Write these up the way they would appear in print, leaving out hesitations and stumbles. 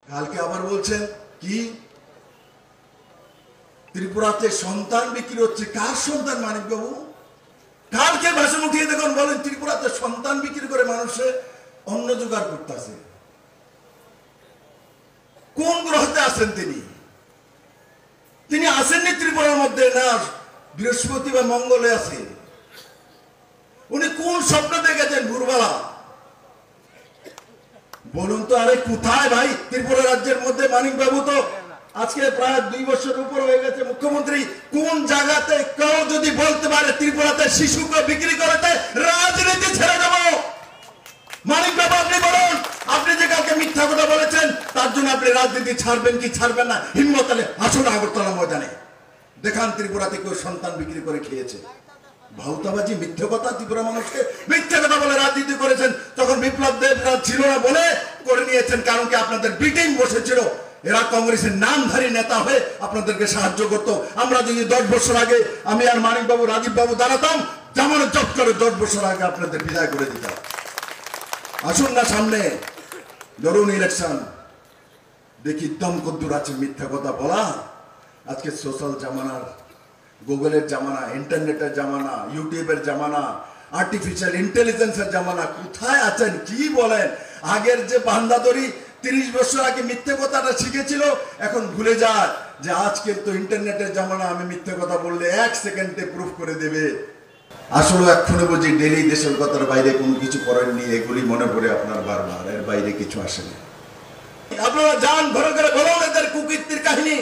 কালকে আবার বলছেন কি ত্রিপুরাতে সন্তান বিক্রি হচ্ছে। কার সন্তান মানিক বাবু? কালকে ভাষণ উঠিয়ে দেখুন, বলেন ত্রিপুরাতে সন্তান বিক্রি করে মানুষে অন্ন জোগাড় করতেছে। কোন গ্রহতে আছেন তিনি? তিনি আসেননি ত্রিপুরার মধ্যে, না বৃহস্পতি বা মঙ্গলে আছে। উনি কোন স্বপ্ন দেখেছেন ভোরবেলা? বলুন তো। আরে কোথায় ভাই ত্রিপুরা রাজ্যের মধ্যে মানিক বাবু তো আজকে প্রায় 2 বছর উপর হয়ে গেছে মুখ্যমন্ত্রী। কোন জায়গাতে কেউ যদি বলতে পারে ত্রিপুরাতে শিশুকে বিক্রি করেছে, রাজনীতি ছেড়ে দেব। মানিক বাবু আপনি বলুন, আপনি যে কালকে মিথ্যা কথা বলেছেন তার জন্য আপনি রাজনীতি ছাড়বেন কি ছাড়বেন না? হিম্মত হলে আসুন আগরতলা ময়দানে দেখান ত্রিপুরাতে কেউ সন্তান বিক্রি করে খেয়েছে। ভাউতাবাজি, মিথ্যে কথা। ত্রিপুরা মানুষকে মিথ্যে কথা বলে রাজনীতি করেছেন। তখন বিপ্লব দেবরা ছিল না বলে করে নিয়েছেন, কারণ কি আপনাদের বিটিং বসেছিল। এরা কংগ্রেসের নামধারী নেতা হয়ে আপনাদেরকে সাহায্য করতো। আমরা যদি 10 বছর আগে আমি আর মানিক বাবু, রাজীব বাবু দাঁড়াতাম, জামানত জব্দ করে 10 বছর আগে আপনাদের বিদায় করে দিতাম। আসুন না সামনে, ধরুন ইলেকশন, দেখি দম কদ্দুর আছে মিথ্যা কথা বলা। আজকে সোশ্যাল জামানার, গুগলের জামানা, ইন্টারনেটের জামানা, ইউটিউবের জামানা, আর্টিফিশিয়াল ইন্টেলিজেন্সের জামানা। কোথায় আছেন? কি বলেন? আগের যে বান্দাদরি 30 বছর আগে মিথ্যে কথাটা শিখেছিল, এখন ভুলে যায় যে আজকের তো ইন্টারনেটের জামানা। আমি মিথ্যে কথা বললে 1 সেকেন্ডে প্রুফ করে দেবে। আসলে এক্ষুনি বুঝি ডেলি দেশের কথার বাইরে কোনো কিছু করেননি, এগুলি মনে পড়ে আপনার বারবার। এর বাইরে কিছু আসেনি। আপনারা যান ঘরে ঘরে বলুন এদের কুকীর্তির কাহিনী।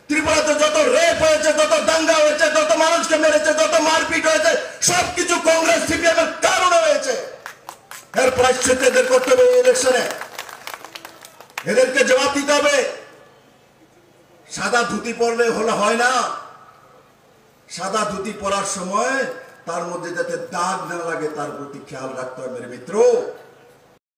ত্রিপুরাতে যত রেপ হয়েছে, যত দাঙ্গা হয়েছে, যত মানুষকে মেরেছে, যত মারপিট হয়েছে, সবকিছু কংগ্রেস সিপিএম এর কারণে হয়েছে। এর প্রায়শ্চিত্ত এদের করতে হবে। ইলেকশনে এদেরকে জবাব দিতে হবে। সাদা ধুতি পরলে হলে হয় না। সাদা ধুতি পরার সময় তার মধ্যে যাতে দাগ না লাগে তার প্রতি খেয়াল রাখতে হবে মেরে মিত্র।